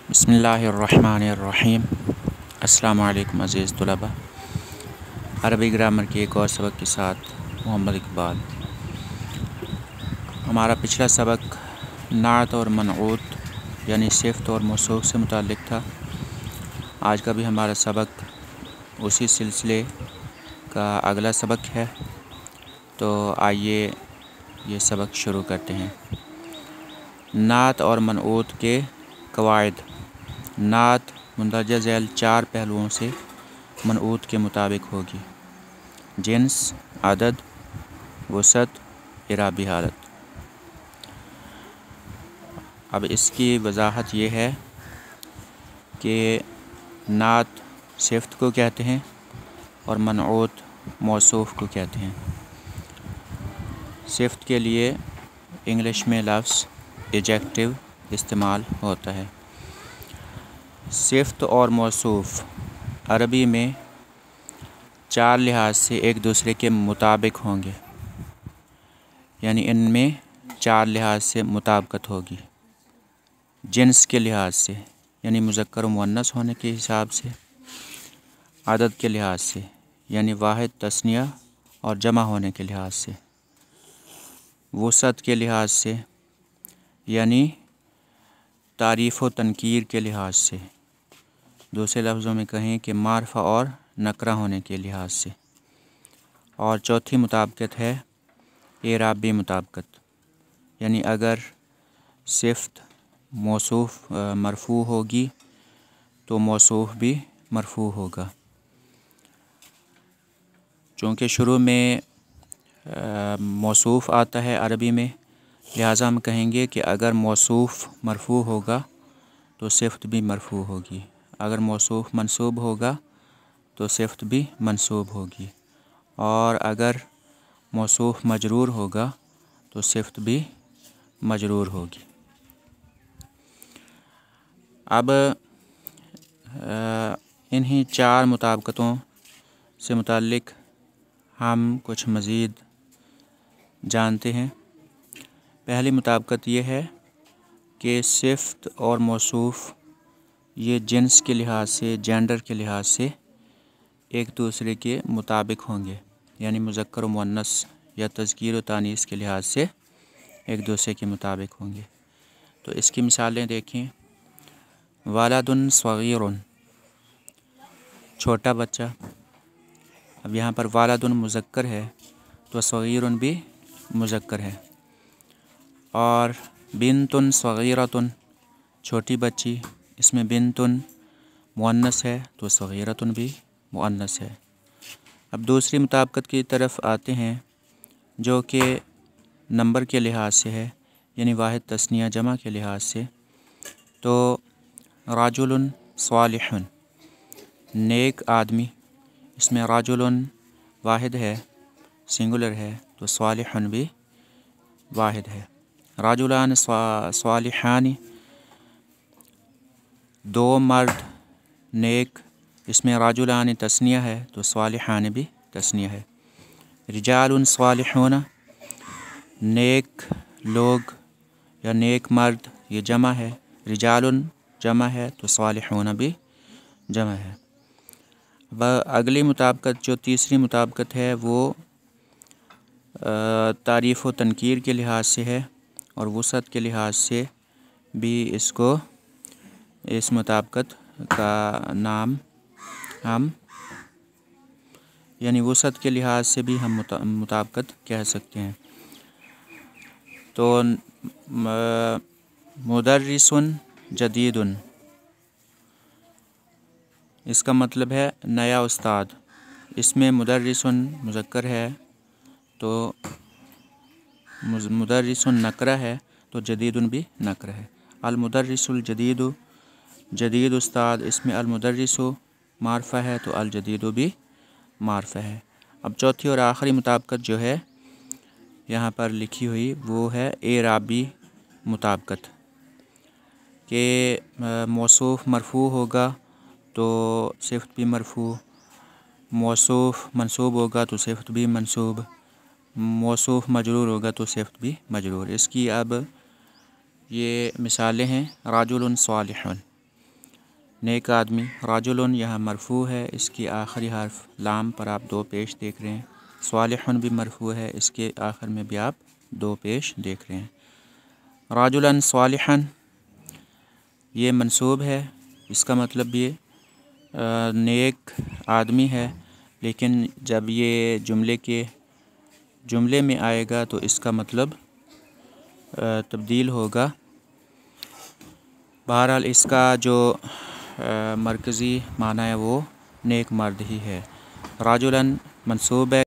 बिस्मिल्लाहिर्रहमानिर्रहीम। अस्सलामु अलैकुम अज़ीज़ तलबा। अरबी ग्रामर के एक और सबक के साथ मोहम्मद इकबाल। हमारा पिछला सबक नात और मनऊत यानी सिफ़त और मौसूफ़ से मुताल्लिक़ था। आज का भी हमारा सबक उसी सिलसिले का अगला सबक है, तो आइए ये सबक शुरू करते हैं। नात और मनऊत के क़वाइद। नात मुंदरजा ज़ैल 4 पहलुओं से मनऊत के मुताबिक होगी: जिन्स, अदद, वसत, इराबी हालत। अब इसकी वजाहत ये है कि नात सिफ़त को कहते हैं और मनऊत मौसूफ़ को कहते हैं। सिफ़त के लिए इंग्लिश में लफ्ज़ एडजेक्टिव इस्तेमाल होता है। सिफ़त और मौसूफ़ अरबी में 4 लिहाज से एक दूसरे के मुताबिक होंगे, यानी इनमें 4 लिहाज से मुताबिकत होगी। जिन्स के लिहाज से यानी मुज़क्कर व मुअन्नस होने के हिसाब से, अदद के लिहाज से यानी वाहिद, तस्निया और जमा होने के लिहाज से, वसत के लिहाज से यानी तारीफ़ व तनकीर के लिहाज से, दूसरे लफ्ज़ों में कहें कि मारफा और नकरा होने के लिहाज से, और चौथी मुताबिकत है इराबी मुताबिकत, यानी अगर सिफ़त मौसूफ़ मरफ़ू होगी तो मौसूफ़ भी मरफ़ू होगा। चूँकि शुरू में मौसूफ़ आता है अरबी में, लिहाजा हम कहेंगे कि अगर मौसूफ़ मरफ़ू होगा तो सिफ़त भी मरफ़ू होगी, अगर मौसूफ़ मंसूब होगा तो सिफ़त भी मंसूब होगी, और अगर मौसूफ़ मजरूर होगा तो सिफ़त भी मजरूर होगी। अब इन्हीं 4 मुताबिकतों से मुताल्लिक़ हम कुछ मज़ीद जानते हैं। पहली मुताबिकत ये है कि सिफ़त और मौसूफ़ ये जिन्स के लिहाज से, जेंडर के लिहाज से एक दूसरे के मुताबिक होंगे, यानी मुज़क्कर व मुअन्नस या तज़कीर व तानीस के लिहाज से एक दूसरे के मुताबिक होंगे। तो इसकी मिसालें देखें। वालदुन सगीरुन, छोटा बच्चा। अब यहाँ पर वालदुन मुज़क्कर है तो सगीरुन भी मुज़क्कर है, और बिन्तुन सगीरतुन, छोटी बच्ची, इसमें बिन्तुन मुअन्नस है तो सगीरतुन भी मुअन्नस है। अब दूसरी मुताबिकत की तरफ आते हैं, जो कि नंबर के लिहाज से है, यानी वाहिद, तस्निया, जमा के लिहाज से। तो राजुलुन सालिहुन, नेक आदमी, इसमें राजुलुन वाहिद है, सिंगुलर है, तो सालिहुन भी वाहिद है। राजुलान सालिहानी, 2 मर्द नेक, इसमें राजुलान तस्निया है तो सालिहान भी तस्निया है। रिजालुन सालिहुन, नेक लोग या नेक मर्द, ये जमा है, रिजालुन जमा है तो सालिहुन भी जमा है। अब अगली मुताबिकत जो तीसरी मुताबिकत है वो तारीफ़ व तनकीर के लिहाज से है, और वसत के लिहाज से भी इसको, इस मुताबिकत का नाम हम, यानी वसत के लिहाज से भी हम मुताबिकत कह सकते हैं। तो मुदर्रिसुन जदीदुन, इसका मतलब है नया उस्ताद। इसमें मुदर्रिसुन मुज़क्कर है तो मुदर्रिसुन नकरा है तो जदीदुन भी नकरा है। अल मुदर्रिसुल जदीदु, जदीद उस्ताद, इसमें अल मुदर्रिसु मारफा है तो अल जदीदु भी मारफा है। अब चौथी और आखिरी मुताबिकत जो है यहाँ पर लिखी हुई वो है इराबी मुताबिकत, कि मौसूफ़ मरफ़ू होगा तो सिफ़त भी मरफ़ू, मौसूफ़ मंसूब होगा तो सिफ़त भी मंसूब, मौसूफ़ मजरूर होगा तो सिफ़त भी मजरूर। इसकी अब ये मिसालें हैं। राजुलुन सालिहुन, نیک آدمی۔ راجلن یہاں مرفوع ہے، اس کی آخری حرف لام پر آپ دو پیش دیکھ رہے ہیں۔ صالحن بھی مرفوع ہے، اس کے آخر میں بھی آپ دو پیش دیکھ رہے ہیں۔ راجلن صالحن یہ منصوب ہے، اس کا مطلب یہ نیک آدمی ہے، لیکن جب یہ جملے میں آئے گا تو اس کا مطلب تبدیل ہوگا۔ بہرحال اس کا جو مرکزی معنی ہے وہ نیک مرد ہی ہے۔ راجلن منصوب ہے،